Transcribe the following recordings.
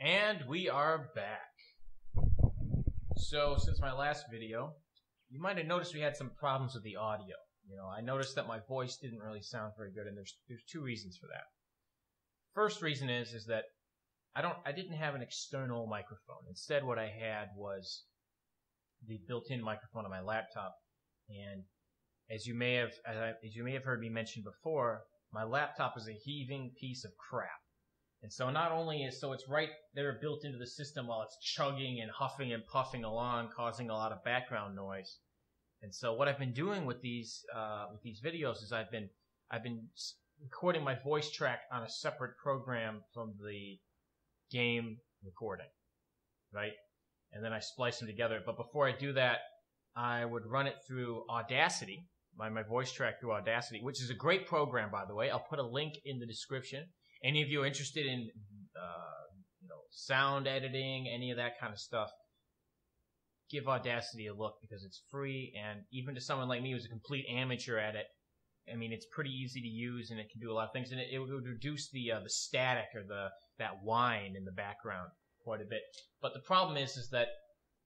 And we are back. So, since my last video, you might have noticed we had some problems with the audio. You know, I noticed that my voice didn't really sound very good, and there's two reasons for that. First reason is that I didn't have an external microphone. Instead, what I had was the built-in microphone on my laptop. And as you may have heard me mention before, my laptop is a heaving piece of crap. And so not only it's right there built into the system while it's chugging and huffing and puffing along, causing a lot of background noise. And so what I've been doing with these videos is I've been recording my voice track on a separate program from the game recording, right? And then I splice them together. But before I do that, I would run it through Audacity, my voice track through Audacity, which is a great program, by the way. I'll put a link in the description. Any of you interested in, sound editing, any of that kind of stuff, give Audacity a look because it's free. And even to someone like me who's a complete amateur at it, I mean, it's pretty easy to use and it can do a lot of things. And it would reduce the static or that whine in the background quite a bit. But the problem is that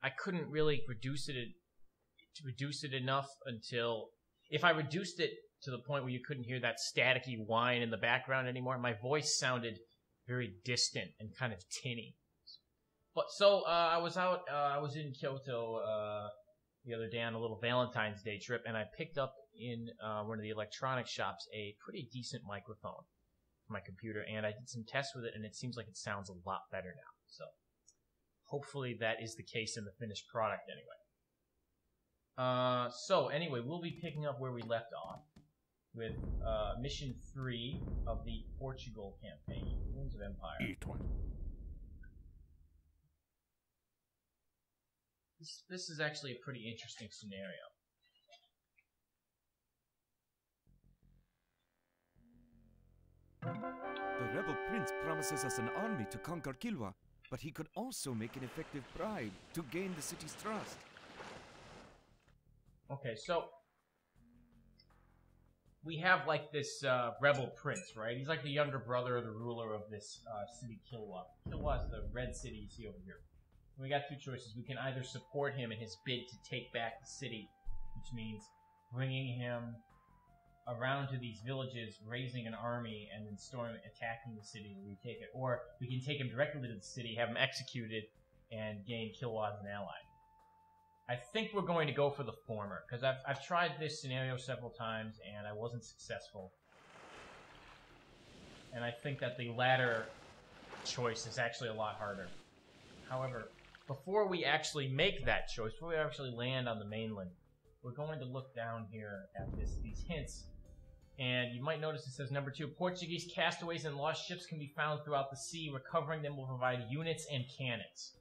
I couldn't really reduce it enough until if I reduced it to the point where you couldn't hear that staticky whine in the background anymore, my voice sounded very distant and kind of tinny. But so I was in Kyoto the other day on a little Valentine's Day trip, and I picked up in one of the electronics shops a pretty decent microphone for my computer, and I did some tests with it, and it seems like it sounds a lot better now. So hopefully that is the case in the finished product anyway. So anyway, we'll be picking up where we left off with Mission 3 of the Portugal campaign, Ruins of Empire. This is actually a pretty interesting scenario. The rebel prince promises us an army to conquer Kilwa, but he could also make an effective bribe to gain the city's trust. Okay, so we have like this rebel prince, right? He's like the younger brother of the ruler of this city, Kilwa. Kilwa is the red city you see over here. We got two choices. We can either support him in his bid to take back the city, which means bringing him around to these villages, raising an army, and then attacking the city and retake it. Or we can take him directly to the city, have him executed, and gain Kilwa as an ally. I think we're going to go for the former, because I've tried this scenario several times, and I wasn't successful. And I think that the latter choice is actually a lot harder. However, before we actually make that choice, before we actually land on the mainland, we're going to look down here at these hints. And you might notice it says number 2, Portuguese castaways and lost ships can be found throughout the sea. Recovering them will provide units and cannons.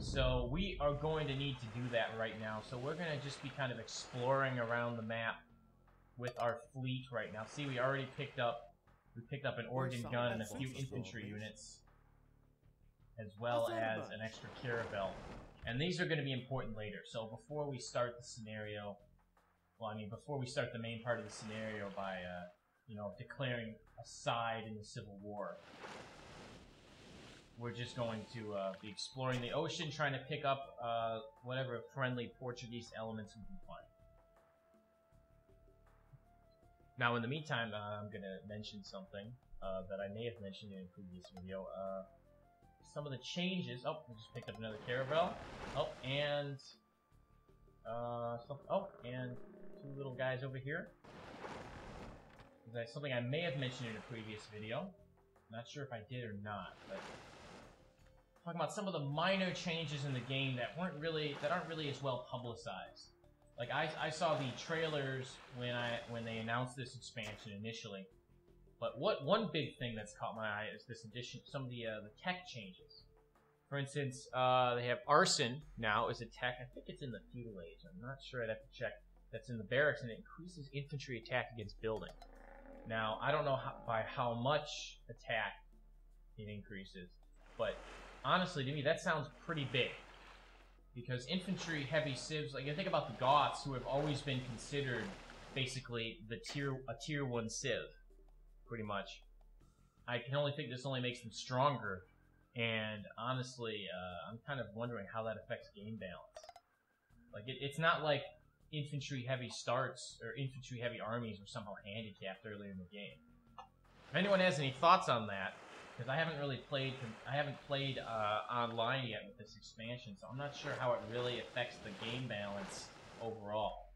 So we are going to need to do that right now. So we're going to just be kind of exploring around the map with our fleet right now. See, we picked up an organ gun and a few infantry units, as well as an extra caravel. And these are going to be important later. So before we start the scenario, before we start the main part of the scenario by, declaring a side in the Civil War, we're just going to be exploring the ocean, trying to pick up whatever friendly Portuguese elements we can find. Now, in the meantime, I'm going to mention something that I may have mentioned in a previous video. Some of the changes. Oh, I just picked up another caravel. Oh, and and two little guys over here. That's something I may have mentioned in a previous video. Not sure if I did or not, but talking about some of the minor changes in the game that aren't really as well publicized. Like I saw the trailers when they announced this expansion initially. But one big thing that's caught my eye is this addition, some of the tech changes. For instance, they have arson now as a tech. I think it's in the feudal age. I'm not sure. I'd have to check. That's in the barracks, and it increases infantry attack against buildings. Now, I don't know by how much attack it increases, but honestly, to me, that sounds pretty big. Because infantry heavy civs, like you think about the Goths, who have always been considered basically a tier 1 civ, pretty much. I can only think this only makes them stronger And honestly, I'm kind of wondering how that affects game balance. Like, it's not like infantry-heavy starts or infantry-heavy armies were somehow handicapped earlier in the game. If anyone has any thoughts on that, because I haven't really played, online yet with this expansion, so I'm not sure how it really affects the game balance overall.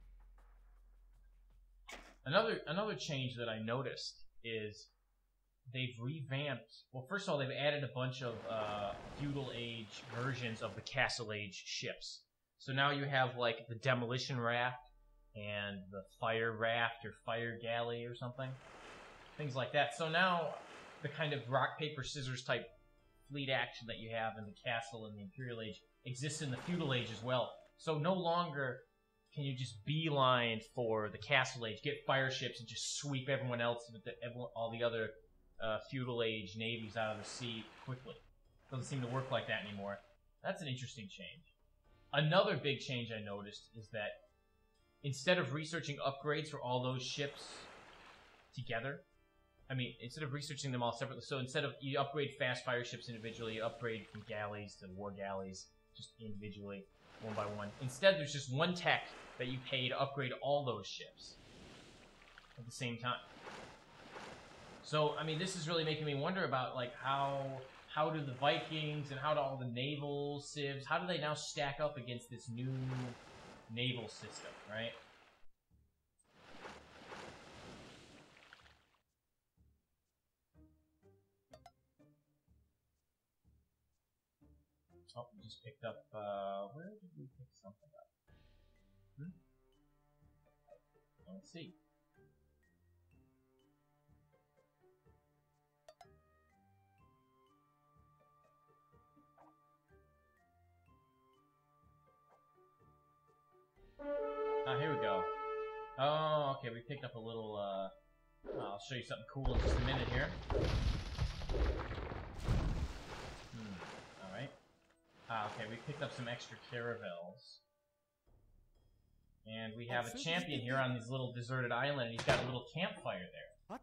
Another change that I noticed is they've revamped. Well, first of all, they've added a bunch of feudal age versions of the Castle Age ships. So now you have like the demolition raft and the fire raft or fire galley or something, things like that. So now the kind of rock paper scissors type fleet action that you have in the Castle and the Imperial Age exists in the feudal age as well. So no longer can you just beeline for the Castle Age, get fire ships, and just sweep everyone else, all the other feudal age navies out of the sea quickly. Doesn't seem to work like that anymore. That's an interesting change. Another big change I noticed is that instead of researching upgrades for all those ships together, instead of researching them all separately, so instead of you upgrade fast fire ships individually, you upgrade from galleys to war galleys just individually, one by one. Instead, there's just one tech that you pay to upgrade all those ships at the same time. So, this is really making me wonder about, like, how do the Vikings and how do all the naval civs, how do they now stack up against this new naval system, right? Oh, we just picked up, where did we pick something up? Let's see. Here we go. Oh, okay, we picked up a little, I'll show you something cool in just a minute here. Alright. Okay, we picked up some extra caravels. And we have a champion here on this little deserted island, and he's got a little campfire there.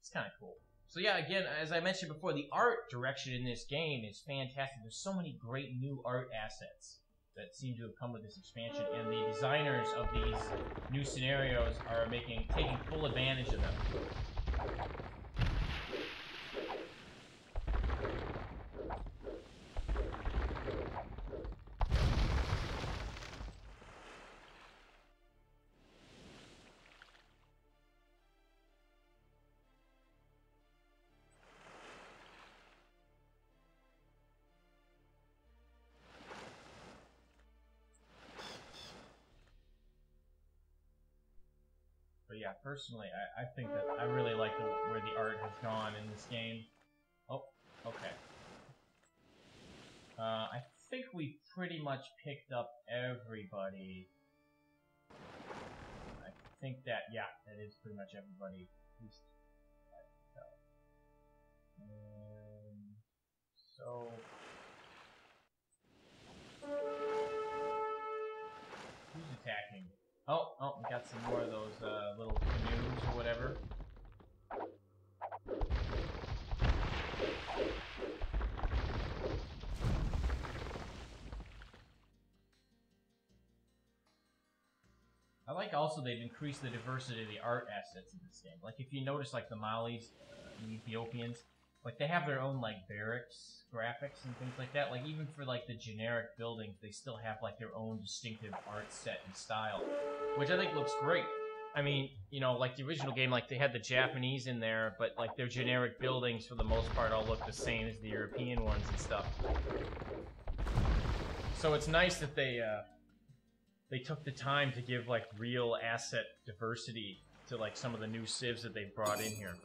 It's kind of cool. So yeah, again, as I mentioned before, the art direction in this game is fantastic. There's so many great new art assets that seem to have come with this expansion, and the designers of these new scenarios are taking full advantage of them. But yeah, personally, I think that I really like where the art has gone in this game. Oh, okay. I think we pretty much picked up everybody. I think that, yeah, that is pretty much everybody. So... who's attacking? Oh, we got some more of those little canoes or whatever. I like also they've increased the diversity of the art assets in this game. Like if you notice, like the Malis, the Ethiopians, like they have their own like barracks graphics and things like that. Like even for like the generic buildings, they still have like their own distinctive art set and style, which I think looks great. I mean, you know, like the original game, like they had the Japanese in there, but like their generic buildings for the most part all look the same as the European ones and stuff. So it's nice that they took the time to give like real asset diversity to like some of the new civs that they've brought in here.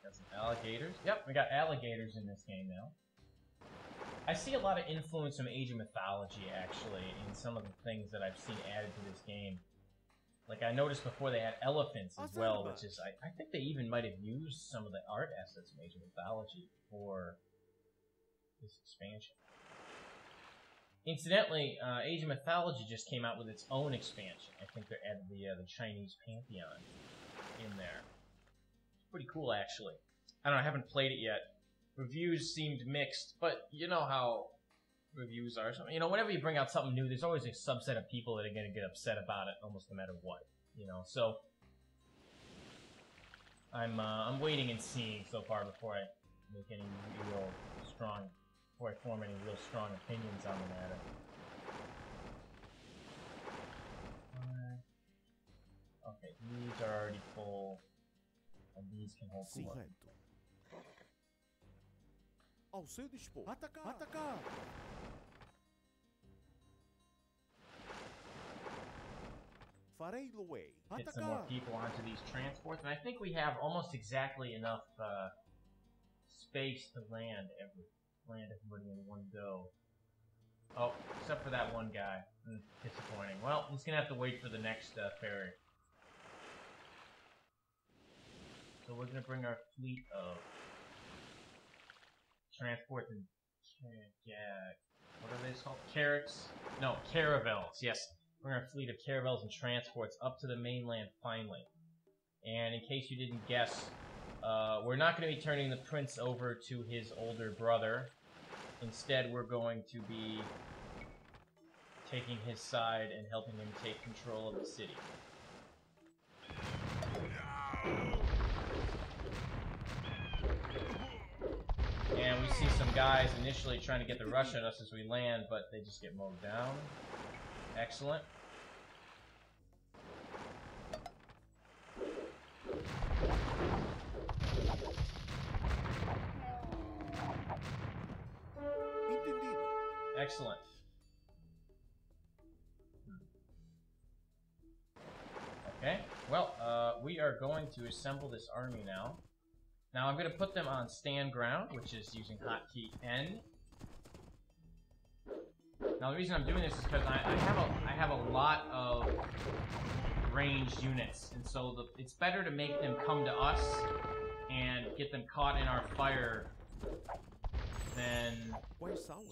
Got some alligators. Yep, we got alligators in this game now. I see a lot of influence from Age of Mythology actually in some of the things that I've seen added to this game. Like, I noticed before they had elephants as well, which is, I think they even might have used some of the art assets from Age of Mythology for this expansion. Incidentally, Age of Mythology just came out with its own expansion. I think they added the Chinese pantheon in there. It's pretty cool, actually. I don't know, I haven't played it yet. Reviews seemed mixed, but you know how reviews are. So, you know, whenever you bring out something new, there's always a subset of people that are going to get upset about it, almost no matter what. You know, so I'm waiting and seeing so far before I make any real strong, before I form any real strong opinions on the matter. Okay, these are already full, and these can hold full. Ao seu dispor. Atacar! Atacar! Farei away. Get some more people onto these transports, and I think we have almost exactly enough space to land everybody in one go. Oh, except for that one guy. Disappointing. Well, he's gonna have to wait for the next ferry. So we're gonna bring our fleet of transports and what are they called? Carracks? No, caravels. Yes, bring our fleet of caravels and transports up to the mainland finally. And in case you didn't guess, we're not going to be turning the prince over to his older brother. Instead, we're going to be taking his side and helping him take control of the city. And we see some guys initially trying to get the rush at us as we land, but they just get mowed down. Excellent. Excellent. Okay, well, we are going to assemble this army now. Now I'm going to put them on stand ground, which is using hotkey N. Now the reason I'm doing this is because I have a lot of ranged units, and so it's better to make them come to us and get them caught in our fire than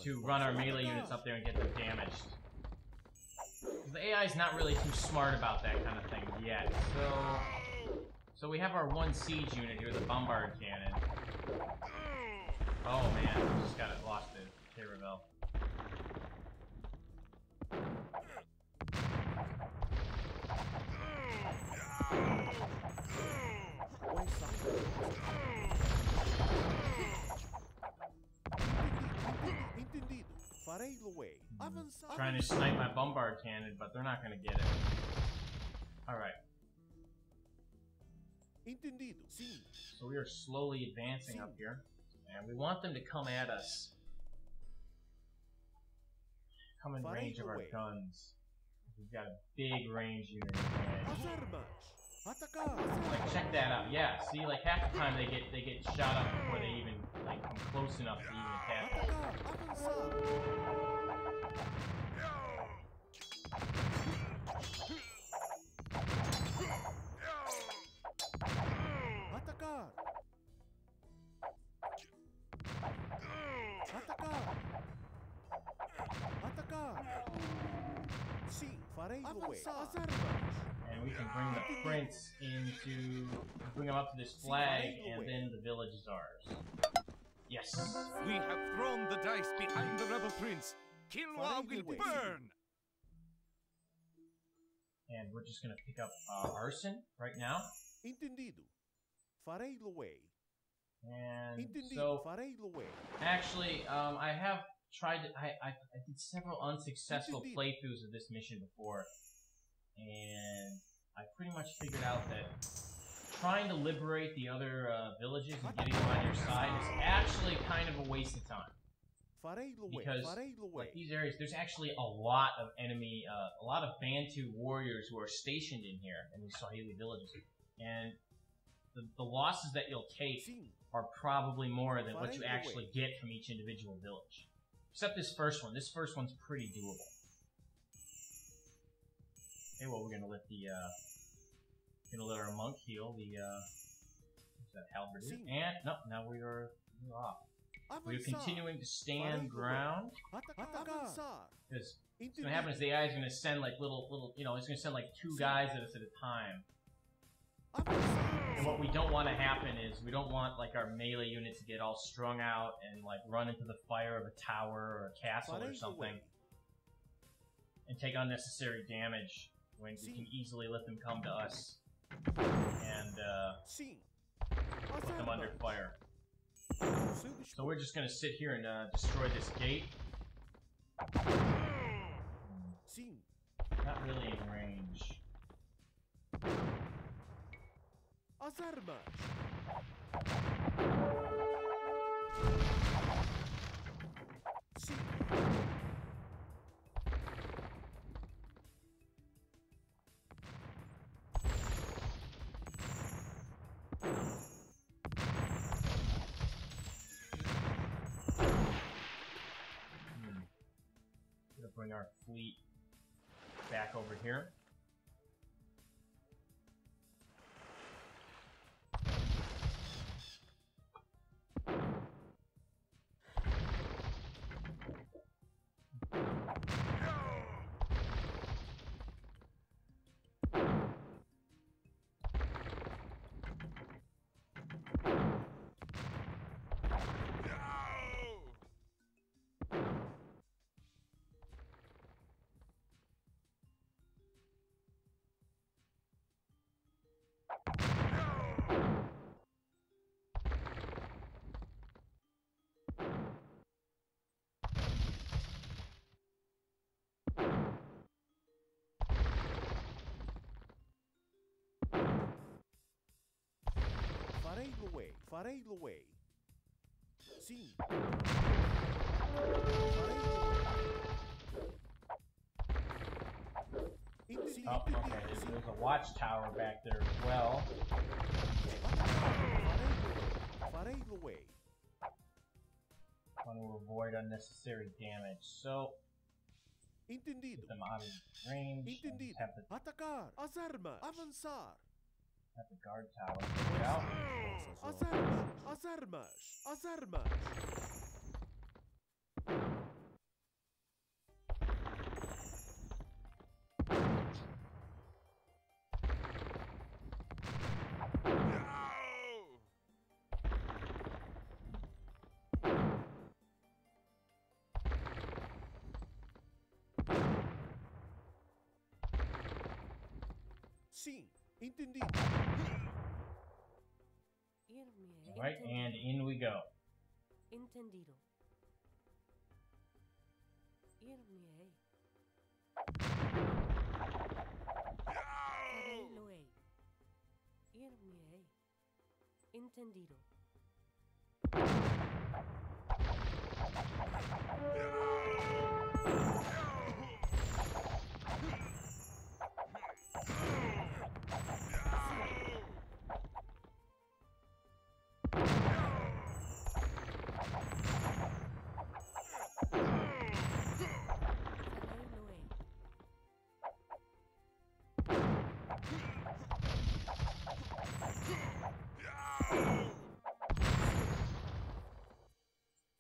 to run our melee units up there and get them damaged. The AI is not really too smart about that kind of thing yet, so we have our one siege unit here, the bombard cannon. Oh man, we just lost the caravel. Trying to snipe my bombard cannon, but they're not going to get it. Alright. So we are slowly advancing up here, and we want them to come at us. Come in range of our guns. We've got a big range unit. Like, check that out. Yeah, see, like half the time they get shot up before they even like come close enough to even attack. And we can bring the prince bring him up to this flag, and then the village is ours. Yes. We have thrown the dice behind the rebel prince. Kilwa will burn. And we're just gonna pick up arson right now. Entendido. Farei away. And so, actually, I have tried to, I did several unsuccessful playthroughs of this mission before, and I pretty much figured out that trying to liberate the other villages and getting them on your side is actually kind of a waste of time. Because, like, these areas, there's actually a lot of enemy, a lot of Bantu warriors who are stationed in here, in these Swahili villages, and the losses that you'll take are probably more than what you actually get from each individual village. Except this first one. This first one's pretty doable. Okay, well, we're gonna let our monk heal the, what's that, halberdier? And, no, now we're off. We're continuing to stand ground. Avançar. Because what's gonna happen is the AI is gonna send like little, you know, it's gonna send like 2 guys at us at a time. And what we don't want to happen is we don't want like our melee units to get all strung out and like run into the fire of a tower or a castle or something and take unnecessary damage when we can easily let them come to us and put them under fire. So we're just gonna sit here and destroy this gate. Not really in range. As armas. Sim. Gonna bring our fleet back over here. Farei away. Sim. Oh, okay, there's a watchtower back there as well. Farei away. Want to avoid unnecessary damage, so Entendido. get them out of range. And Entendido. have the Atacar. As armas. Avançar. Have the guard tower get out. As armas. As armas. As armas. Sim, entendido. Right, and in we go. Entendido. Irme. Farei-lo-ei. Irme. Entendido.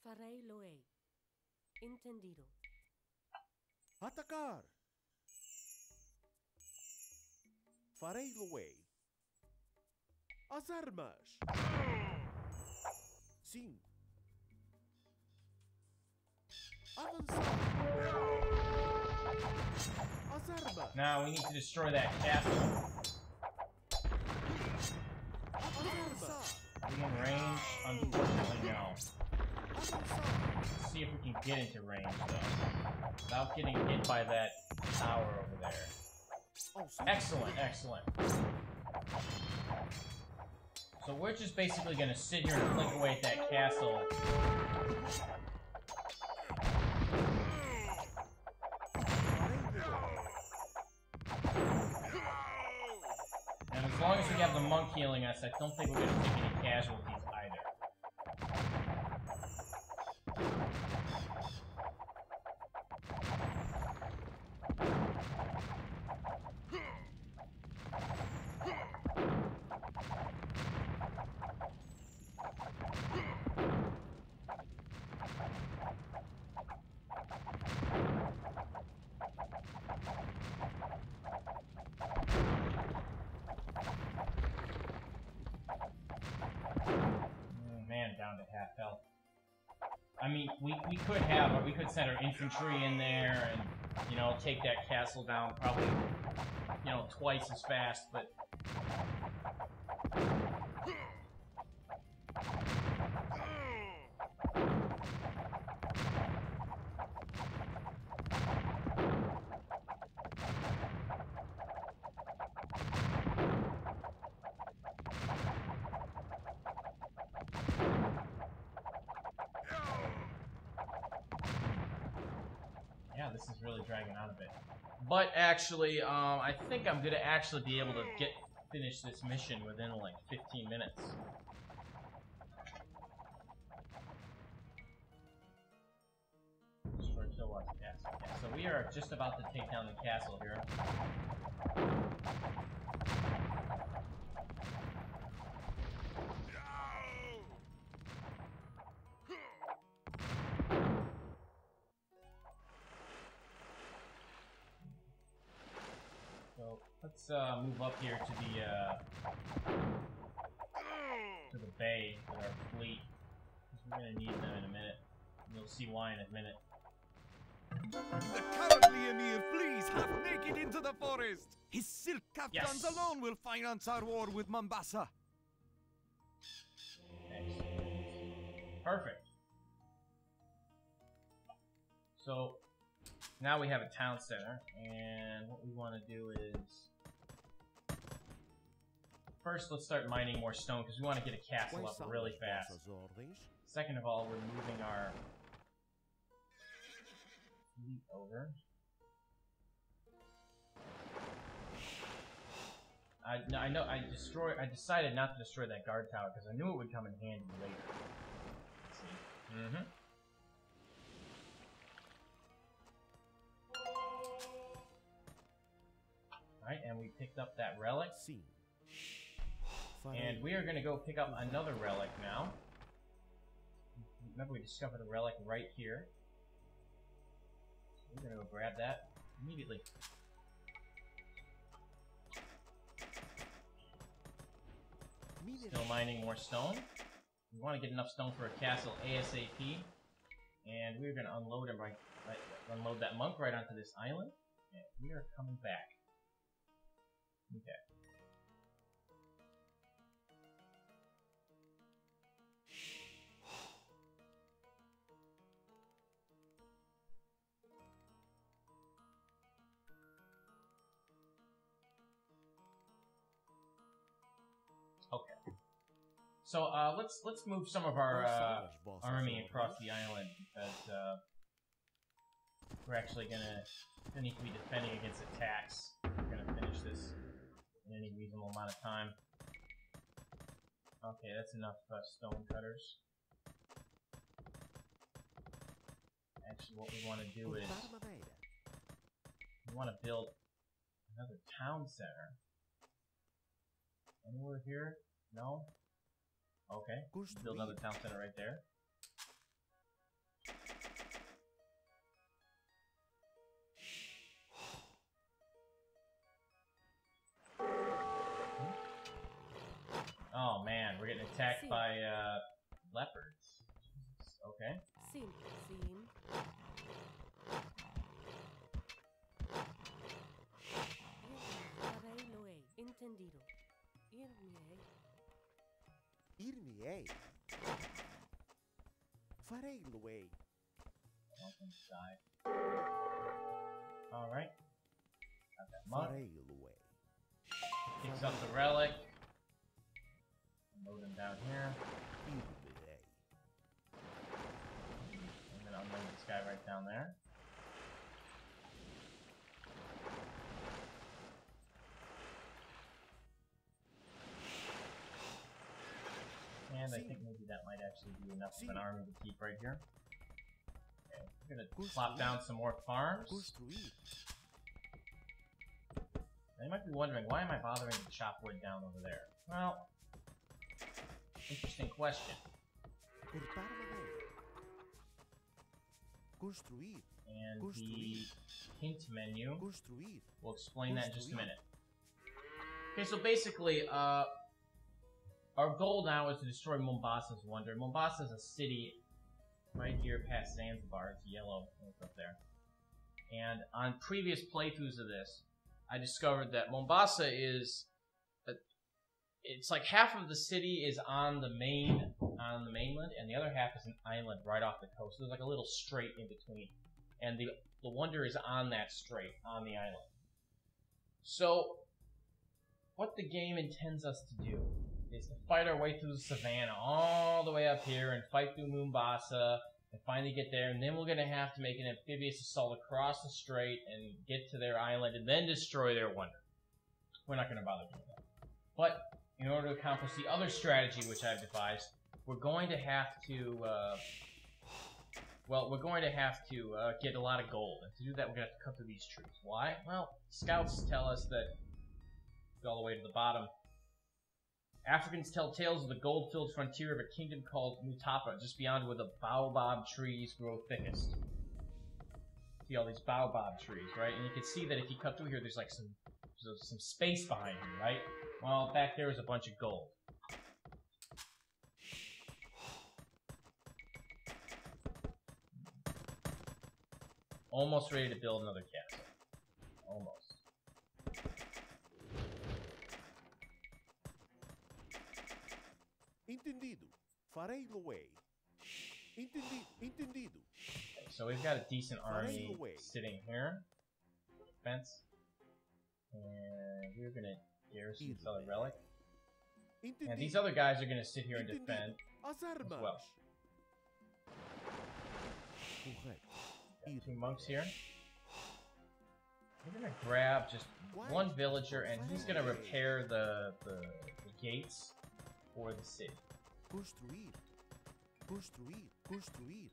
Farei-lo-ei. Entendido. Atacar. Farei away. As armas. Sim. Avançar. As armas. Now we need to destroy that castle. Avançar. Are we in range? Unfortunately, no. Avançar. Let's see if we can get into range, though. Without getting hit by that tower over there. Excellent, excellent. So we're just basically gonna sit here and blink away at that castle. And as long as we have the monk healing us, I don't think we're gonna take any casualties either. down to half health. I mean, we could send our infantry in there and, you know, take that castle down probably, you know, twice as fast, but... Yeah, this is really dragging on a bit. But actually, I think I'm gonna actually be able to finish this mission within like 15 minutes. Yeah, so we are just about to take down the castle here. So let's move up here to the bay with our fleet, because we're gonna need them in a minute. You'll see why in a minute. The cowardly Emir flees half naked into the forest. His silk kaftans alone will finance our war with Mombasa. Excellent. Perfect. So now we have a town center, and what we want to do is first let's start mining more stone because we want to get a castle up really fast. Second of all, we're moving our fleet over. I decided not to destroy that guard tower because I knew it would come in handy later. Let's see. Alright, and we picked up that relic. And we are going to go pick up another relic now. Remember, we discovered a relic right here. So we're going to go grab that immediately. Still mining more stone. We want to get enough stone for a castle ASAP. And we're going to unload him unload that monk right onto this island. And we are coming back. Okay. Okay. So let's move some of our army across the island because we're actually gonna need to be defending against attacks. We're gonna finish this in any reasonable amount of time. Okay, that's enough stone cutters. Actually, what we want to do is we want to build another town center. Anywhere here? No? Okay, build another town center right there. Oh man, we're getting attacked by leopards. Okay. Alright. Got that monk. Picks up the relic. Load him down here. I'm gonna unload this guy right down there. And I think maybe that might actually be enough of an army to keep right here. Okay, we're gonna plop down some more farms. Now you might be wondering, why am I bothering to chop wood down over there? Well, interesting question. And the hint menu will explain that in just a minute. Okay, so basically, our goal now is to destroy Mombasa's wonder. Mombasa is a city right here past Zanzibar. It's yellow. It's up there. And on previous playthroughs of this, I discovered that Mombasa is... It's like half of the city is on the mainland, and the other half is an island right off the coast. There's like a little strait in between. And the wonder is on that strait, on the island. So, what the game intends us to do is to fight our way through the savannah, all the way up here, and fight through Mombasa, and finally get there, and then we're going to have to make an amphibious assault across the strait and get to their island, and then destroy their wonder. We're not going to bother doing that. But, in order to accomplish the other strategy which I've devised, we're going to have to, get a lot of gold. And to do that, we're going to have to cut through these trees. Why? Well, scouts tell us that, go all the way to the bottom, Africans tell tales of the gold-filled frontier of a kingdom called Mutapa, just beyond where the baobab trees grow thickest. See all these baobab trees, right? And you can see that if you cut through here, there's like some space behind you, right? Well, back there is a bunch of gold. Almost ready to build another castle. Almost. Entendido. Farei lo way. Entendido. Okay, so we've got a decent army sitting here. Fence. And we're gonna garrison this other relic. And these other guys are gonna sit here and defend as well. Got 2 monks here. We're gonna grab just 1 villager, and he's gonna repair the gates for the city. Construir. Construir. Construir.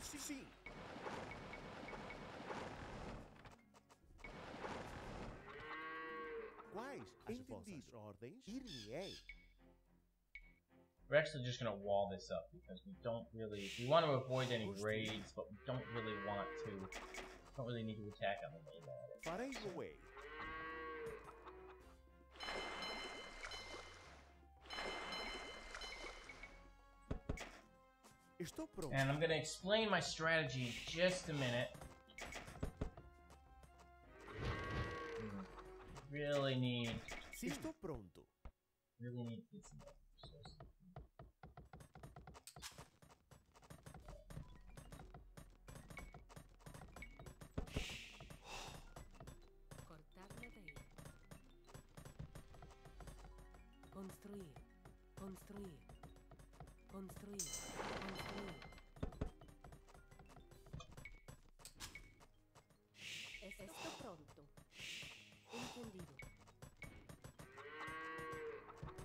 Sim. Quais as vossas ordens? Ir-me-ei. We're actually just gonna wall this up because we want to avoid any raids, but we don't really need to attack on the mainland. Farei lo way. And I'm gonna explain my strategy in just a minute. Really need to get some more resources. Cortar madera. Construir. Construir. Construir. Construir. Esto pronto. Entendido.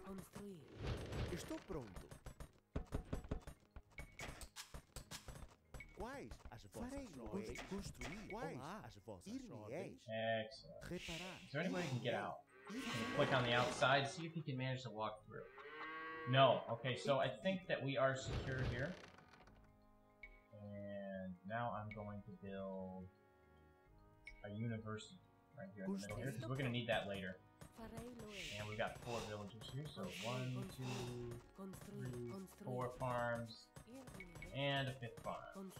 Construir. Estou pronto. Quais as vossas ordens? Construir. Quais as vossas ordens? Excellent. Reparar. Is there any way we can get out? Can you click on the outside, see if you can manage to walk through. No. Okay, so I think that we are secure here. And now I'm going to build a university right here in the middle here, because we're going to need that later. And we got 4 villagers here, so 1, 2, 3, 4 farms, and a 5th farm.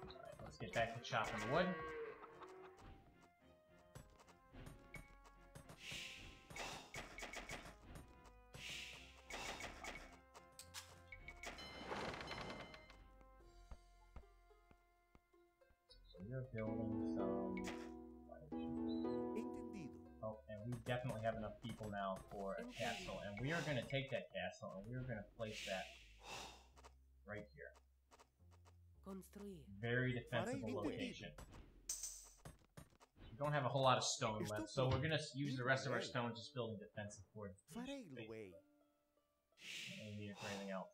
Alright, let's get back to chopping the wood. We're building some fire ships. Oh, and we definitely have enough people now for a castle, and we are going to take that castle and we are going to place that right here. Very defensible location. We don't have a whole lot of stone left, so we're going to use the rest of our stone just building defensive forts. And we need it for anything else.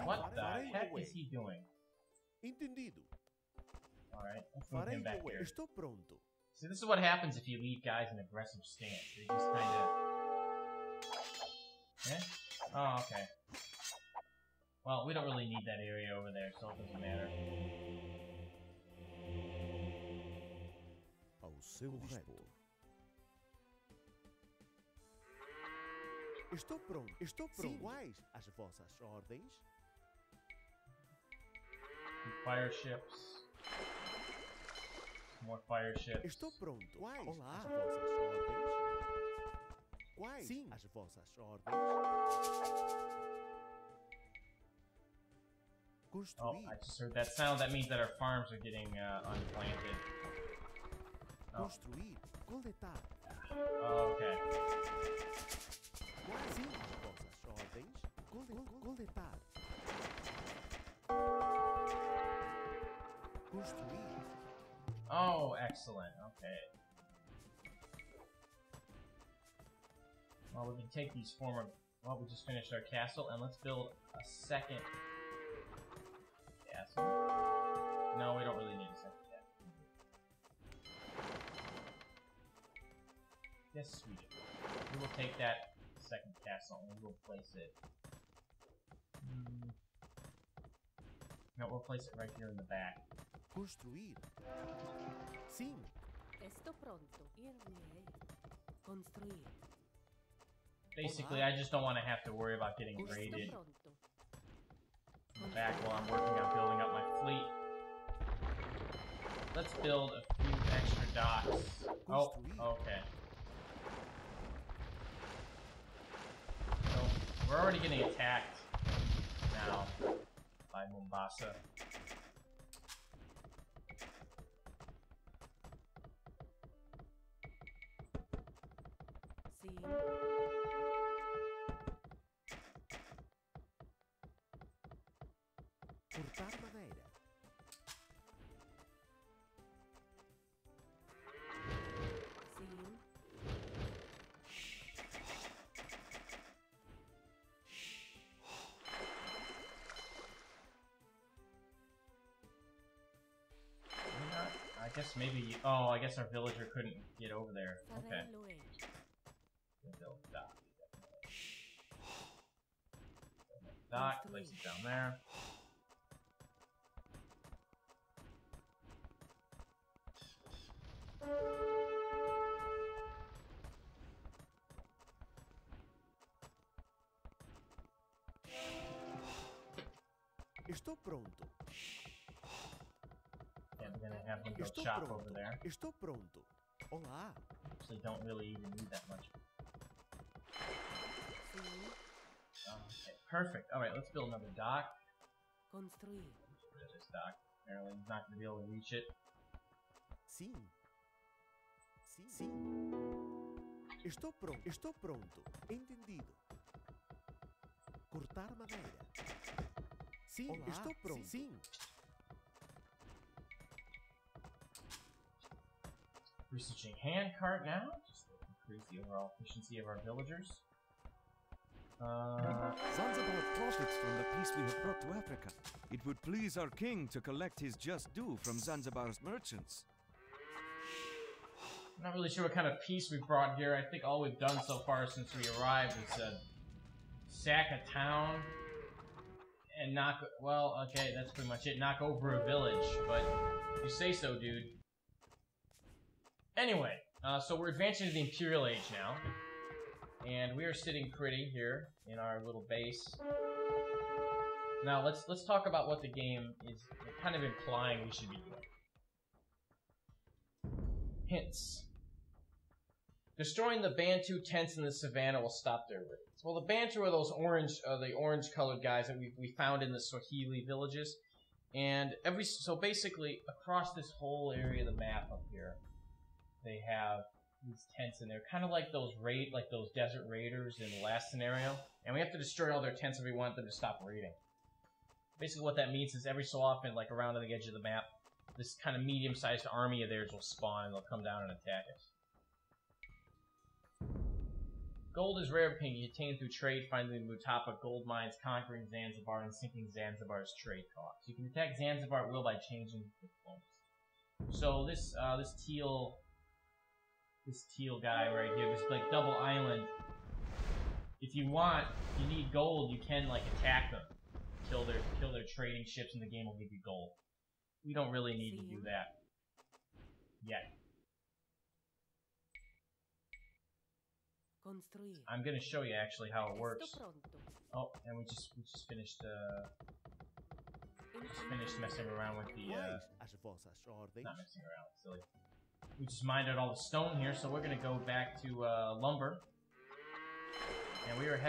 What the heck is he doing? Entendido. Alright, let's move Farei him back meu here. Estou pronto. See, this is what happens if you leave guys in aggressive stance. They just kind of... Eh? Oh, okay. Well, we don't really need that area over there, so it doesn't matter. Ao seu dispor. Estou pronto. Estou pronto. Sim. Quais as vossas ordens? Fire ships. More fire ships. Estou pronto. Quais Olá. As vossas ordens? Quais Sim. As vossas ordens? Oh, I just heard that sound. That means that our farms are getting unplanted. Oh. Construir. Coletar. Oh, okay. Quais Sim. As vossas ordens? Coletar. Construir. Oh, excellent. Okay. Well, we can take these former... Well, we just finished our castle, and let's build a second castle. No, we don't really need a second castle. Yes, we do. We will take that second castle, and we will place it... No, we'll place it right here in the back. Construir. Sim. Esto pronto. Irviei. Construir. Basically, I just don't want to have to worry about getting raided Pronto. in the back while I'm working on building up my fleet. Let's build a few extra docks. Oh, okay. So, we're already getting attacked now by Mombasa. Sim. Cortar madeira. Sim. I guess maybe... Oh, I guess our villager couldn't get over there. Okay. Farei lo è. Build dock. Dock, place it down there. Estou pronto. Yeah, we're gonna have them go Estou shop pronto. over there. Estou pronto. Olá. Actually, don't really even need that much. Sim. Okay, perfect. Alright, let's build another dock. Construir. Let's get rid of this dock. Apparently, he's not gonna be able to reach it. Sim. Sim. Estou pronto. Estou pronto. Entendido. Cortar madeira. Sim. Olá. Estou pronto. Sim. Researching handcart now, just to increase the overall efficiency of our villagers. Zanzibar profits from the peace we have brought to Africa. It would please our king to collect his just due from Zanzibar's merchants. I'm not really sure what kind of peace we brought here. I think all we've done so far since we arrived is sack a town and knock... Well, okay, that's pretty much it. Knock over a village, but you say so, dude. Anyway, so we're advancing to the Imperial Age now. And we are sitting pretty here in our little base. Now, let's talk about what the game is kind of implying we should be doing. Hints. Destroying the Bantu tents in the Savannah will stop their raids. Well, the Bantu are those orange-colored guys that we found in the Swahili villages, and so basically across this whole area of the map up here, they have these tents, and they're kind of like those desert raiders in the last scenario, and we have to destroy all their tents if we want them to stop raiding. Basically, what that means is every so often, like around on the edge of the map, this kind of medium-sized army of theirs will spawn, and they'll come down and attack us. Gold is rare ping. You attain through trade, finding the Mutapa gold mines, conquering Zanzibar, and sinking Zanzibar's trade costs. You can attack Zanzibar at will by changing diplomacy. So this teal guy right here, this like double island. If you want, if you need gold, you can like attack them, kill their trading ships, and the game will give you gold. We don't really need to do that yet. I'm gonna show you actually how it works. Oh, and we just finished messing around with the not messing around, silly. We just mined out all the stone here, so we're gonna go back to lumber. And we are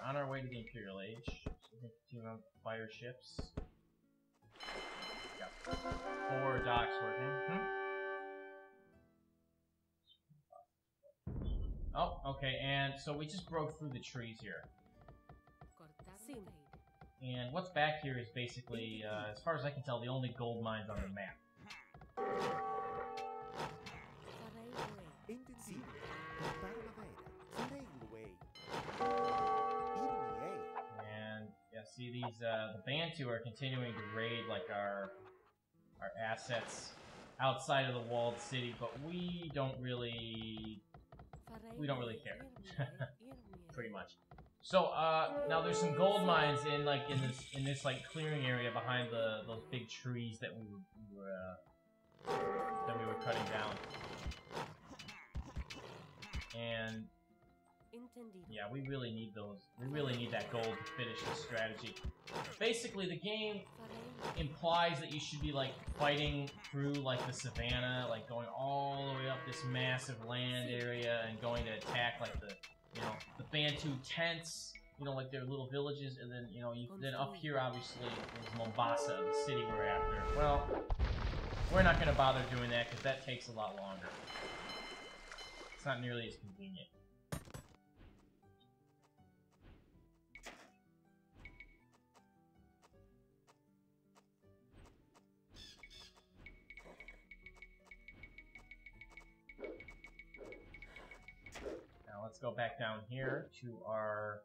on our way to the Imperial Age. So we're gonna continue on fire ships. Got 4 docks working. Oh, okay, and so we just broke through the trees here. And what's back here is basically, as far as I can tell, the only gold mines on the map. And, yeah, see these, the Bantu are continuing to raid, like, our assets outside of the walled city, but we don't really care. Pretty much. So, now there's some gold mines in this like clearing area behind those big trees that we were cutting down. And yeah, we really need those. We really need that gold to finish the strategy. Basically, the game implies that you should be like fighting through like the Savannah, like going all the way up this massive land area and going to attack like the Bantu tents, like their little villages, and then then up here obviously is Mombasa, the city we're after. Well, we're not gonna bother doing that because that takes a lot longer. It's not nearly as convenient. Let's go back down here to our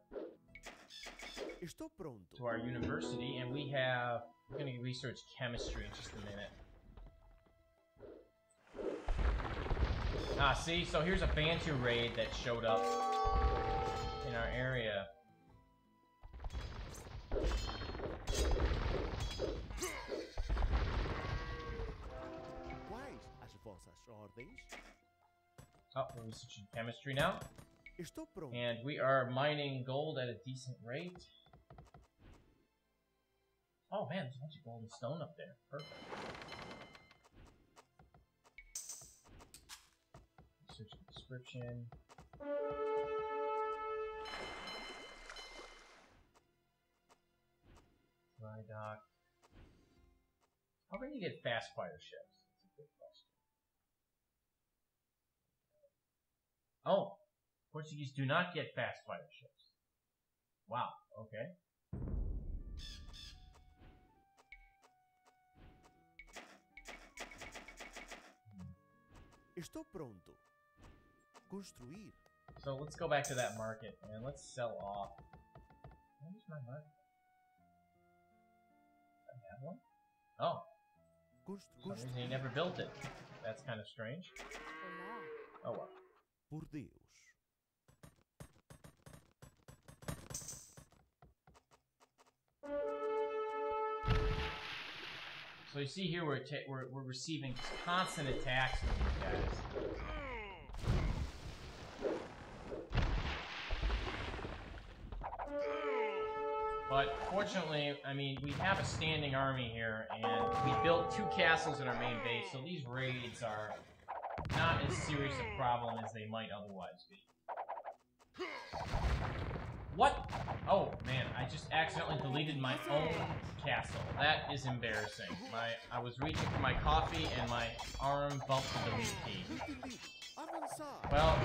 university, and we're going to research chemistry in just a minute. Ah, see, so here's a Bantu raid that showed up in our area. Oh, we're researching chemistry now. And we are mining gold at a decent rate. Oh man, there's a bunch of gold and stone up there. Perfect. Search the description. Dry dock. How can you get fast fire ships? That's a good question. Oh! Portuguese do not get fast fire ships. Wow, okay. Estou pronto. Construir. So let's go back to that market and let's sell off. Where's my market? Do I have one? Oh. For some reason he never built it. That's kind of strange. Oh well. Por Deus. So you see here we're receiving just constant attacks from these guys. But fortunately, I mean, we have a standing army here, and we built 2 castles in our main base, so these raids are not as serious a problem as they might otherwise be. What? Oh man, I just accidentally deleted my own castle. That is embarrassing. I was reaching for my coffee and my arm bumped the delete key. Well,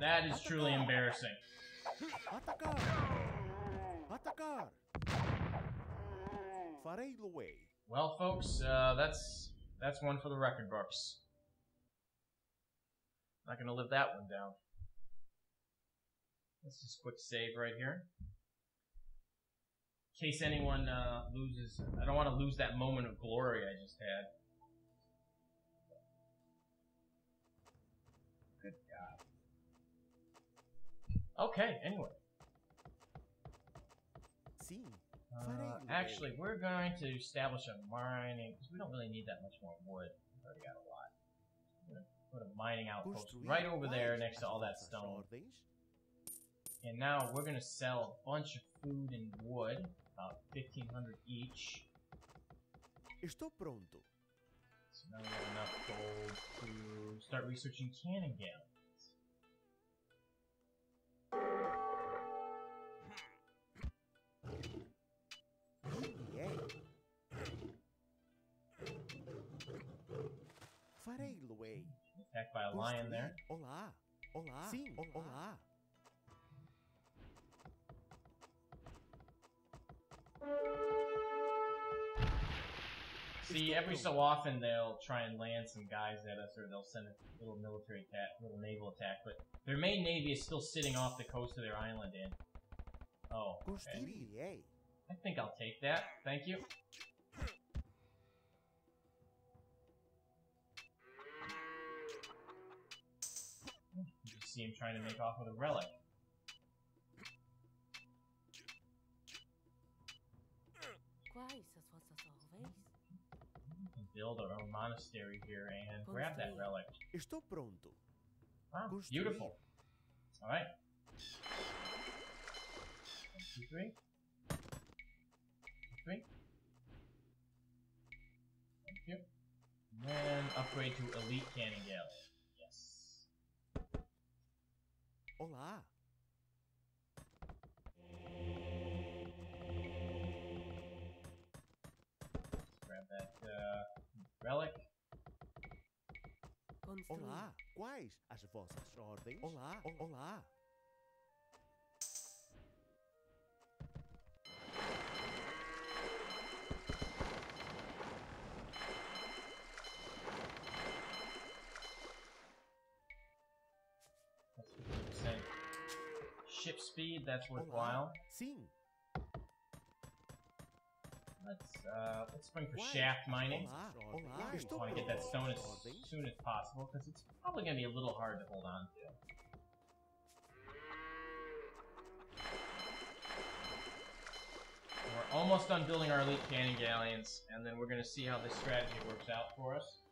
that is truly embarrassing. Well, folks, that's one for the record books. Not gonna live that one down. Let's just quick save right here. In case anyone loses, I don't want to lose that moment of glory I just had. Good God. Okay, anyway. Actually, we're going to establish a mining, because we don't really need that much more wood. We've already got a lot. I'm going to put a mining outpost right over there next to all that stone. And now we're going to sell a bunch of food and wood, about 1,500 each. Estou pronto. So now we have enough gold to start researching cannon galleons. Farei, Luei. Attacked by a lion there. Olá. Olá. Sim. Olá. See, every so often they'll try and land some guys at us, or they'll send a little military attack, little naval attack, but their main navy is still sitting off the coast of their island, and... Oh, okay. I think I'll take that. Thank you. You just see him trying to make off with a relic. We can build our own monastery here and grab that relic. Estou pronto. Wow, beautiful. Alright. 1, 2, 3. 3. Thank you. And then upgrade to elite cannon galley. Yes. Olá. Grab that relic. Olá. Quais as vossas ordens? Olá. Olá. Ship speed, that's worthwhile. Sim. Let's spring for shaft mining. Just want to get that stone as soon as possible, because it's probably going to be a little hard to hold on to. We're almost done building our elite cannon galleons, and then we're going to see how this strategy works out for us.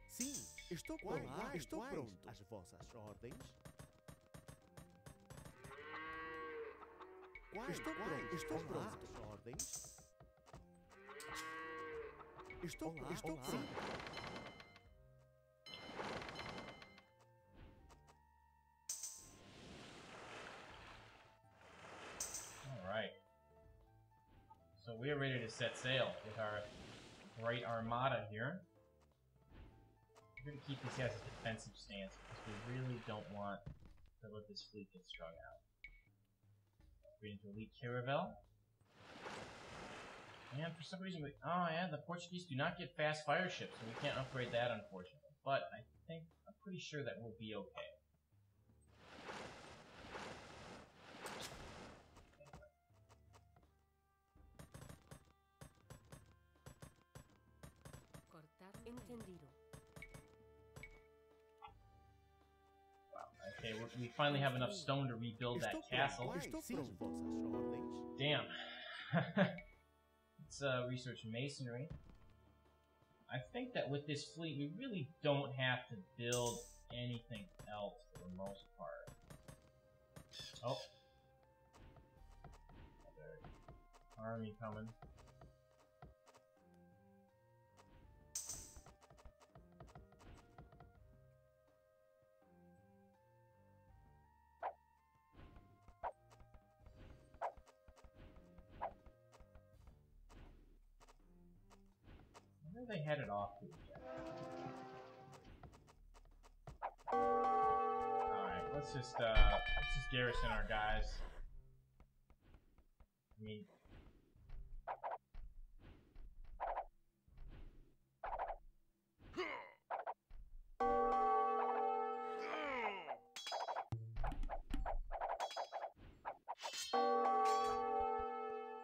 Sim, estou pronto. Estou pronto. As vossas ordens? Estou pronto. Estou pronto. As ordens? Estou pronto. Estou pronto. All right. So we are ready to set sail with our great armada here. We're going to keep these guys as a defensive stance because we really don't want to let this fleet get strung out. Upgrading to elite caravel. And for some reason, oh yeah, the Portuguese do not get fast fire ships, so we can't upgrade that unfortunately. But I'm pretty sure that we'll be okay. Entendido. Okay, we finally have enough stone to rebuild that castle. Damn. Let's research masonry. I think that with this fleet, we really don't have to build anything else for the most part. Oh. Another army coming. Where are they headed off to again? Alright, let's just garrison our guys. I mean,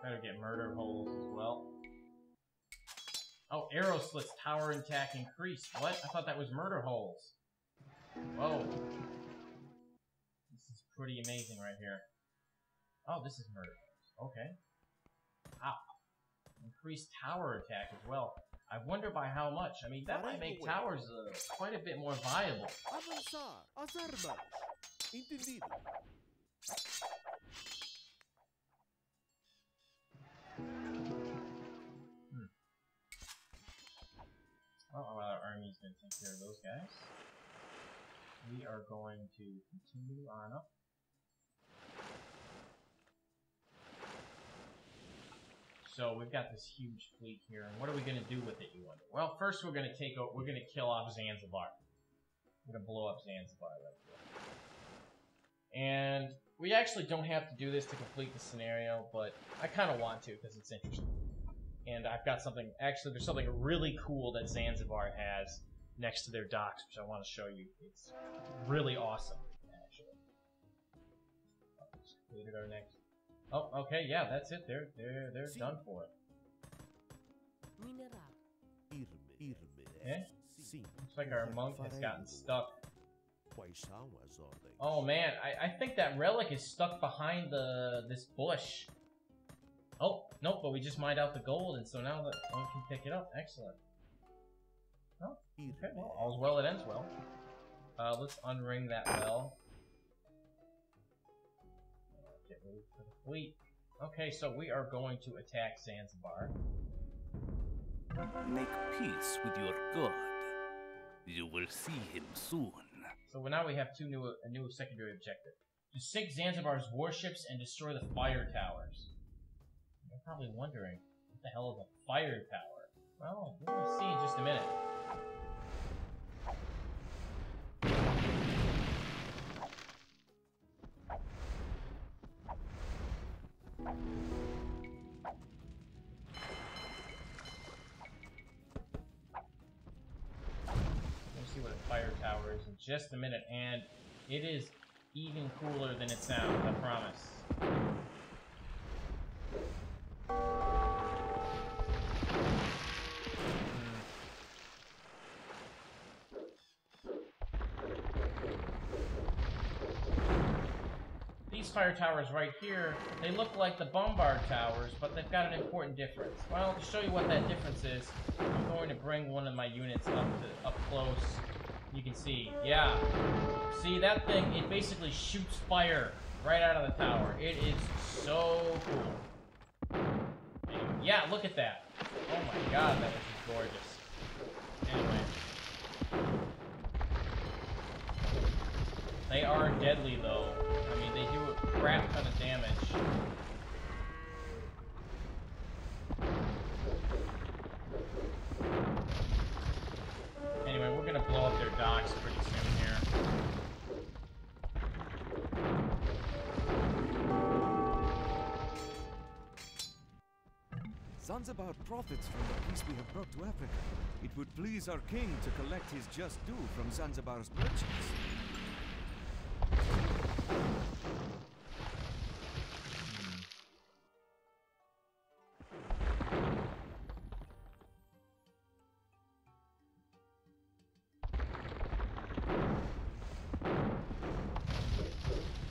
better get murder holes as well. Oh, arrow slits tower attack increased. What? I thought that was murder holes. Whoa. This is pretty amazing right here. Oh, this is murder holes. Okay. Wow. Increased tower attack as well. I wonder by how much. I mean, that might make towers quite a bit more viable. Avançar. As armas. Entendido. Well, our army's gonna take care of those guys. We are going to continue on up. So we've got this huge fleet here, and what are we gonna do with it, you wonder? Well, first we're gonna kill off Zanzibar. We're gonna blow up Zanzibar right there. And we actually don't have to do this to complete the scenario, but I kind of want to because it's interesting. And I've got something, actually there's something really cool that Zanzibar has next to their docks, which I want to show you. It's really awesome, actually. Just completed our next. Oh, okay, yeah, that's it. They're done for it. Mineral. Eh? Looks like our monk has gotten stuck. Oh man, I think that relic is stuck behind this bush. Oh, nope, but we just mined out the gold, and so now that one can pick it up. Excellent. Oh, okay, well, all's well that ends well. Let's unring that bell. Get ready for the fleet. Okay, so we are going to attack Zanzibar. Make peace with your god. You will see him soon. So now we have a new secondary objective. To sink Zanzibar's warships and destroy the fire towers. You're probably wondering, what the hell is a fire tower? Well, we're going to see in just a minute. We'll see what a fire tower is in just a minute, and it is even cooler than it sounds, I promise. These fire towers right here, they look like the bombard towers, but they've got an important difference. Well, to show you what that difference is, I'm going to bring one of my units up close. You can see, yeah. See that thing? It basically shoots fire right out of the tower. It is so cool. Anyway, yeah, look at that. Oh my god, that was just gorgeous. Anyway. They are deadly though. I mean, they do a crap ton of damage. Anyway, we're gonna blow up their docks pretty soon here. Zanzibar profits from the peace we have brought to Africa. It would please our king to collect his just due from Zanzibar's merchants.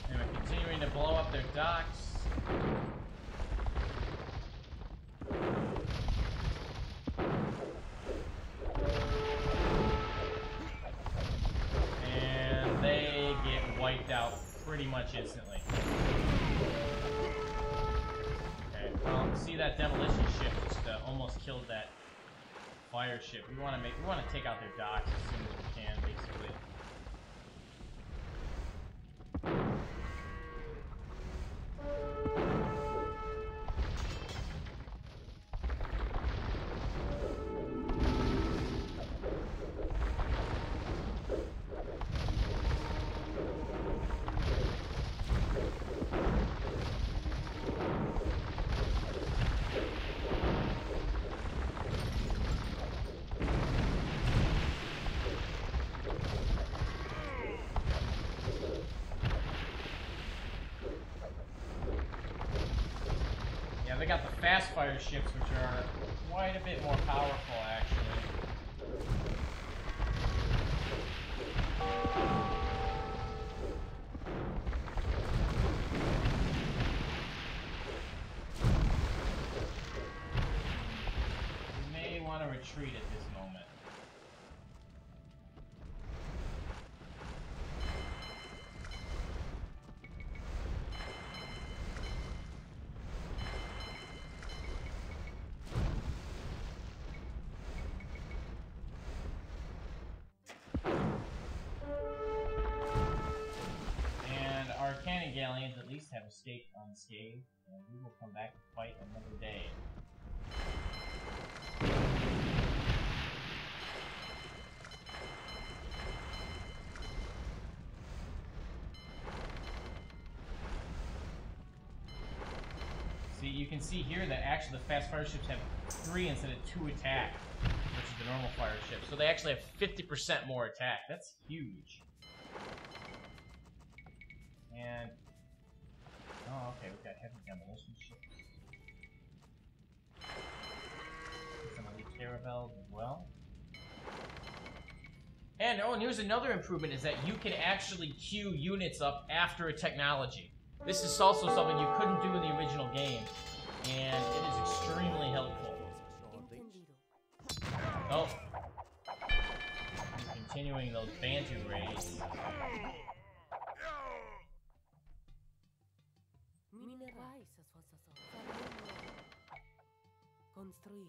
Anyway, continuing to blow up their docks. And they get wiped out pretty much instantly. Okay, well, see that demolition ship just almost killed that fire ship. We want to take out their docks as soon as we can, basically. they got the fast fire ships, which are quite a bit more powerful, actually. We may want to retreat at this moment. Cannon galleons at least have escaped unscathed, and we will come back to fight another day. See, you can see here that actually the fast fire ships have 3 instead of 2 attack, which is the normal fire ship. So they actually have 50% more attack. That's huge. And oh, okay, we've got heavy demolition ships. Some of these caravels as well. And oh, and here's another improvement: is that you can actually queue units up after a technology. This is also something you couldn't do in the original game, and it is extremely helpful. Oh, continuing those Bantu raids. Construir.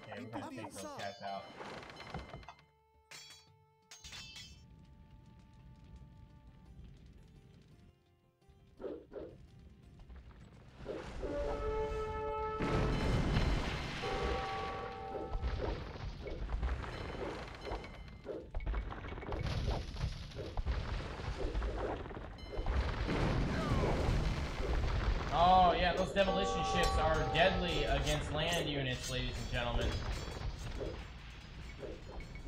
Okay, we're gonna take those guys out. Oh yeah, those demolition ships are deadly against land units, ladies and gentlemen.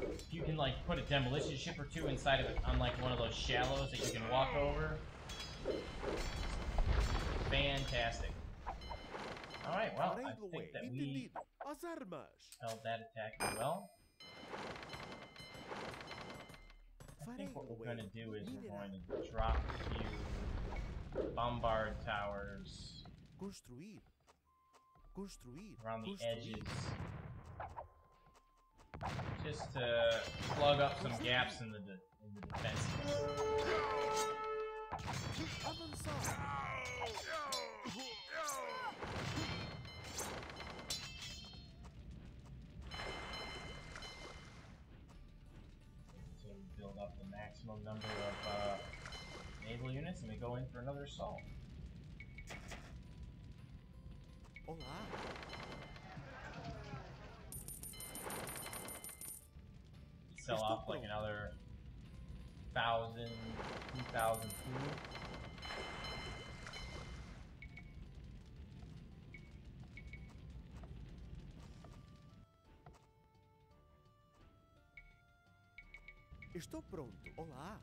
If you can like put a demolition ship or 2 inside of it on like one of those shallows that you can walk over. Fantastic. Alright, well, I think that we held that attack well. I think what we're going to do is we're going to drop a few bombard towers around the edges, just to plug up some gaps in the defenses. So we build up the maximum number of naval units, and we go in for another assault. Hola. Sell off like another 1,000, 2,000 food. Estou pronto. Olá.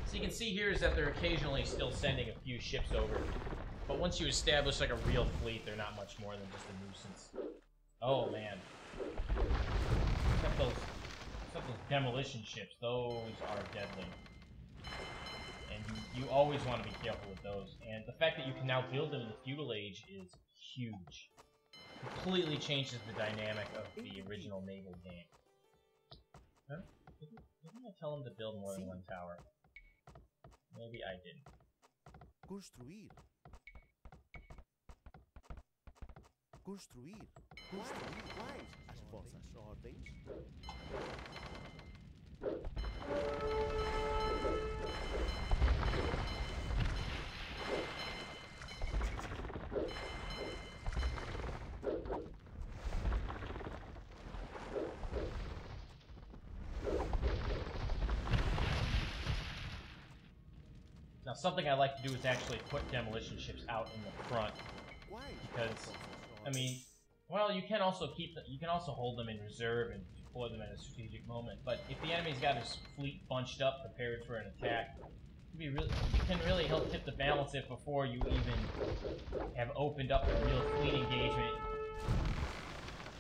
So you can see here is that they're occasionally still sending a few ships over, but once you establish like a real fleet, they're not much more than just a nuisance. Oh man. Except those demolition ships, those are deadly. And you always want to be careful with those. And the fact that you can now build them in the feudal age is huge. Completely changes the dynamic of the original naval game. Huh? Didn't I tell him to build more than one tower? Maybe I didn't. Construir. Construir. Construir. Quais as vossas ordens? Now something I like to do is actually put demolition ships out in the front, because, I mean, well, you can also hold them in reserve and deploy them at a strategic moment. But if the enemy's got his fleet bunched up, prepared for an attack, it can really help tip the balance if before you even have opened up a real fleet engagement,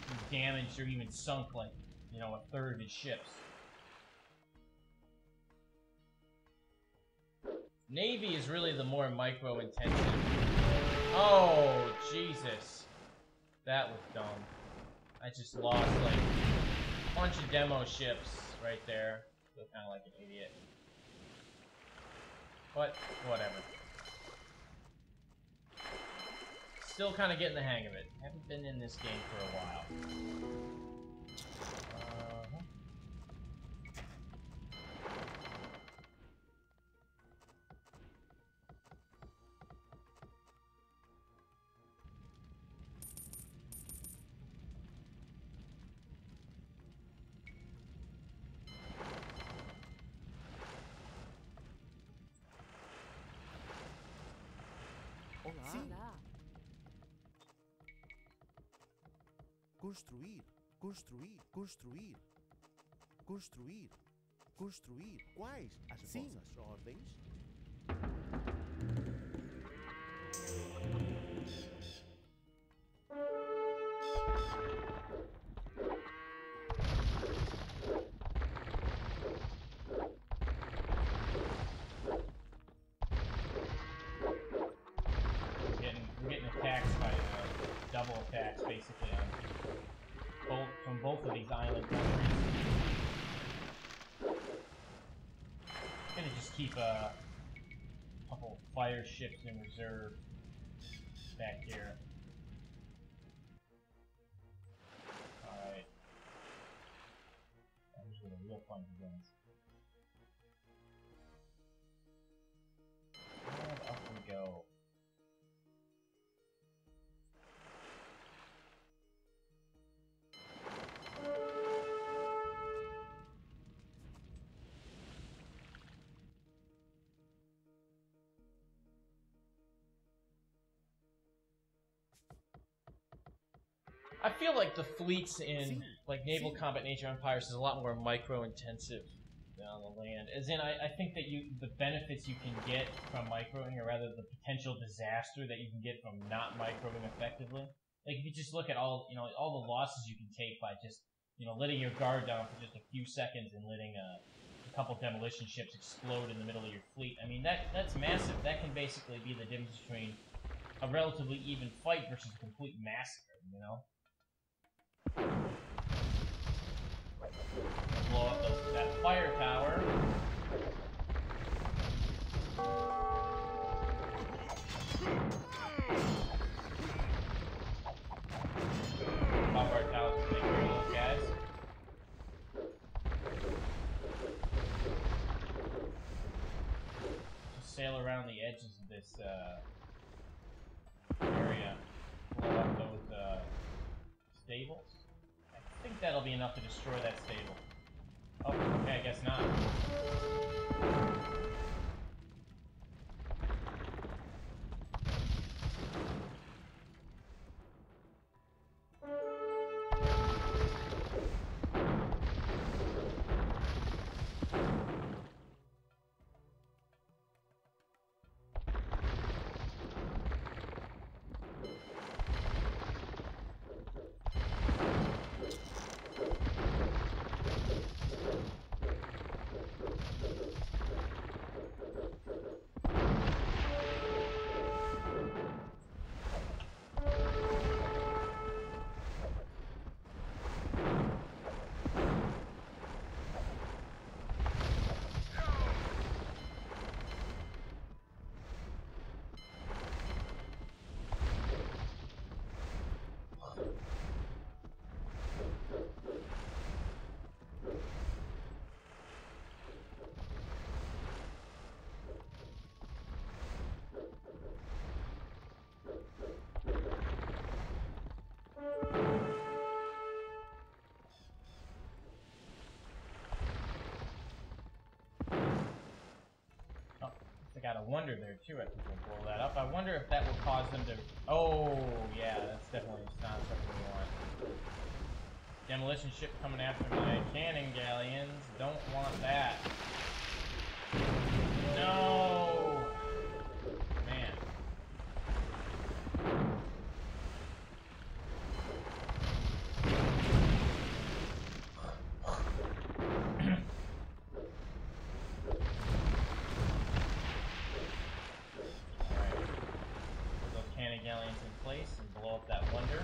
you've damaged or even sunk like, you know, a third of his ships. Navy is really the more micro-intensive. Oh, Jesus. That was dumb. I just lost, like, a bunch of demo ships right there. Feel kind of like an idiot. But, whatever. Still kind of getting the hang of it. Haven't been in this game for a while. Hola. Construir, construir, construir. Construir, construir. Quais as vossas ordens? We're getting attacked by double attacks, basically, from both of these island countries. I'm gonna just keep a couple fire ships in reserve back here. Alright. Here's where the real fun begins. And up we go. I feel like the fleets in like naval combat in Age of Empires is a lot more micro-intensive than on the land. As in, I think that the benefits you can get from microing, or rather the potential disaster that you can get from not microing effectively. Like if you just look at all the losses you can take by just letting your guard down for just a few seconds and letting a couple demolition ships explode in the middle of your fleet. I mean that's massive. That can basically be the difference between a relatively even fight versus a complete massacre. You know. Blow up that fire tower. Pop our towers and take care of those guys. Just sail around the edges of this area. Blow up those stables. I think that'll be enough to destroy that stable. Oh, okay, I guess not. got a wonder there too. I think we'll blow that up. I wonder if that will cause them to... Oh, yeah, that's definitely not something we want. Demolition ship coming after my cannon galleons. Don't want that. No! Man. Galleons in place and blow up that wonder.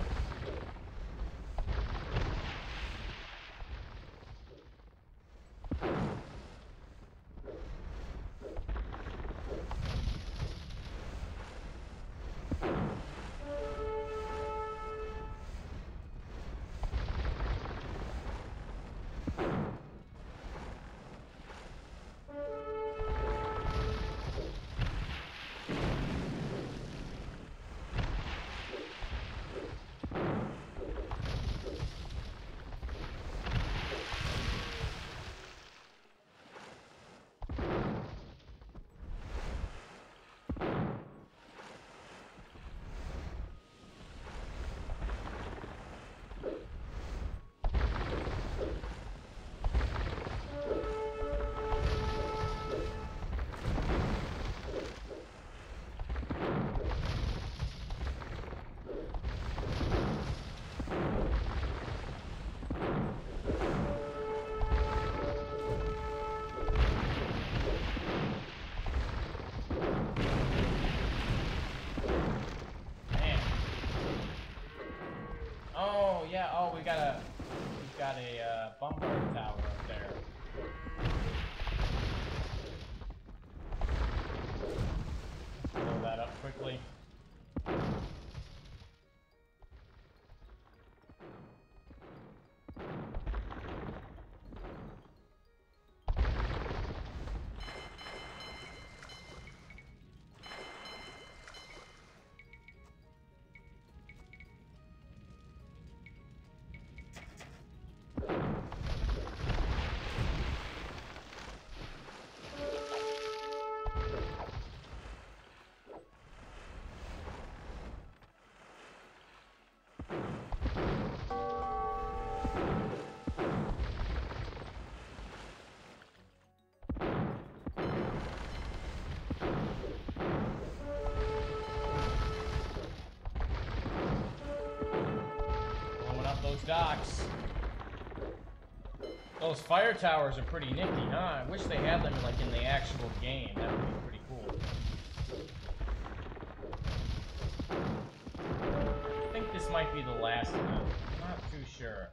Yeah, oh, we've got a bombard tower up there. Blow that up quickly. Docks. Those fire towers are pretty nifty, huh? I wish they had them like in the actual game. That would be pretty cool. I think this might be the last one. I'm not too sure.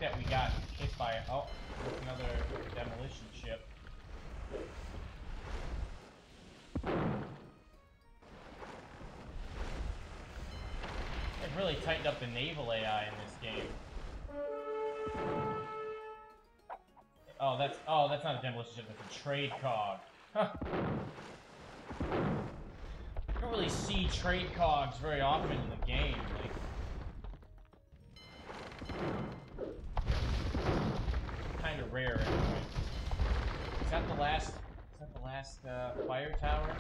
That we got hit by another demolition ship. They've really tightened up the naval AI in this game. Oh, that's not a demolition ship, that's a trade cog. Huh. You don't really see trade cogs very often in the game. Like, kind of rare anyway. Is that the last fire tower?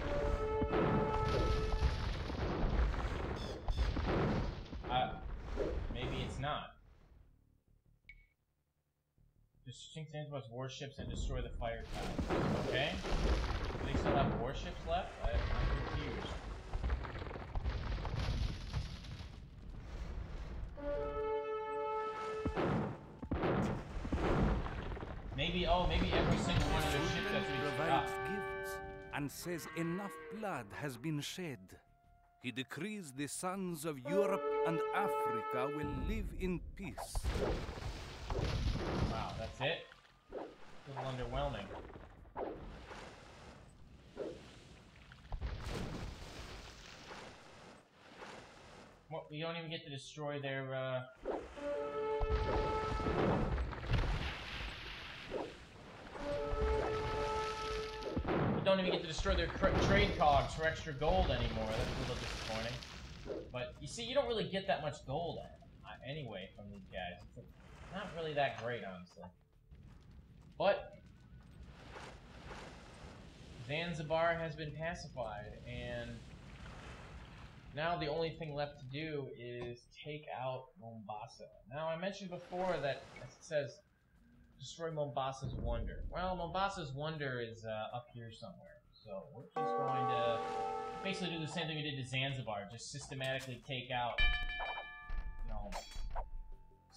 Maybe it's not. Just sink Zanzibar's warships and destroy the fire tower. Okay. Do they still have warships left? I'm confused. Maybe every single one of the ships that's been provides gifts and says enough blood has been shed. He decrees the sons of Europe and Africa will live in peace. Wow, that's it? A little underwhelming. What, we don't even get to destroy their, We don't even get to destroy their trade cogs for extra gold anymore. That's a little disappointing. But you see, you don't really get that much gold anyway from these guys. It's not really that great, honestly. But Zanzibar has been pacified, and now the only thing left to do is take out Mombasa. Now, I mentioned before that it says destroy Mombasa's wonder. Well, Mombasa's wonder is up here somewhere. So we're just going to basically do the same thing we did to Zanzibar. Just systematically take out, you know,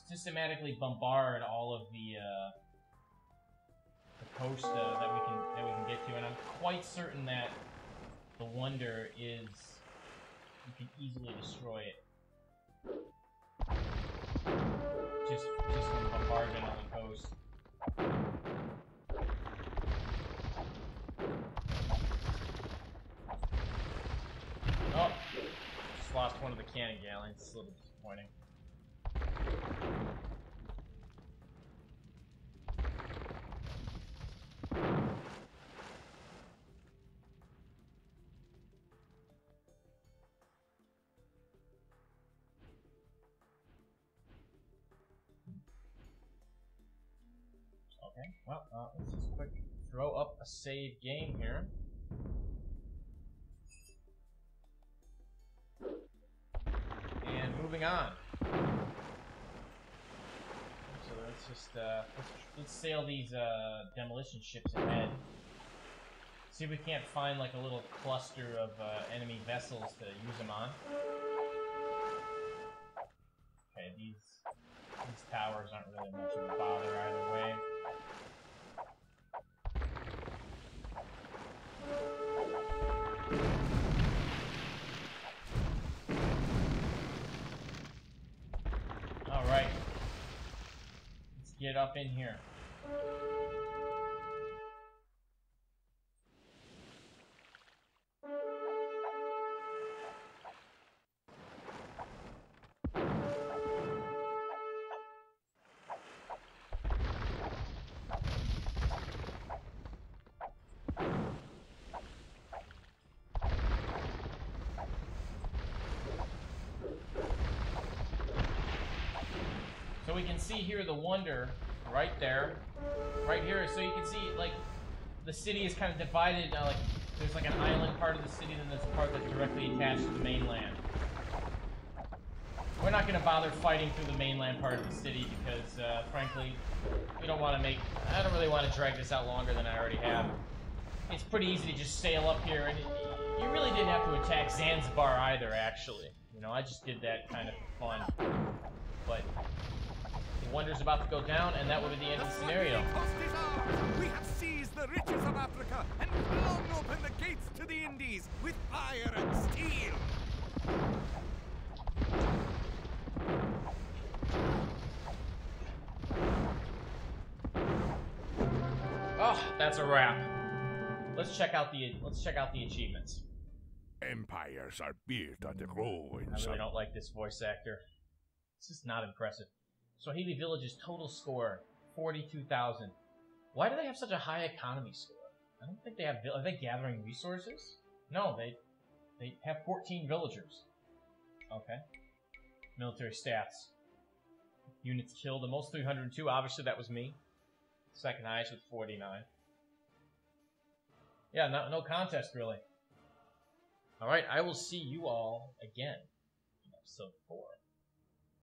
systematically bombard all of the coast that we can get to. And I'm quite certain that the wonder is, you can easily destroy it. Just from bombardment on the coast. Oh, just lost one of the cannon galleons. It's a little disappointing. Okay, well, let's just quick throw up a save game here. And moving on. So let's just let's sail these demolition ships ahead. See if we can't find like a little cluster of enemy vessels to use them on. Okay, these towers aren't really much of a bother either way. Alright. Let's get up in here. So we can see here the wonder right there, right here. So you can see like the city is kind of divided. Like there's like an island part of the city, then there's a part that's directly attached to the mainland. We're not going to bother fighting through the mainland part of the city because, frankly, we don't want to make. I don't really want to drag this out longer than I already have. It's pretty easy to just sail up here, and you really didn't have to attack Zanzibar either. Actually, you know, I just did that kind of for fun, but. The wonder's about to go down, and that would be the end of the scenario. We have seized the riches of Africa and flung open the gates to the Indies with fire and steel. Oh, that's a wrap. Let's check out the achievements. Empires are built on the ruins. I really don't like this voice actor. It's just not impressive. Swahili Village's total score, 42,000. Why do they have such a high economy score? I don't think they have... Are they gathering resources? No, they have 14 villagers. Okay. Military stats. Units killed, the most 302. Obviously, that was me. Second highest with 49. Yeah, no contest, really. Alright, I will see you all again in episode 4.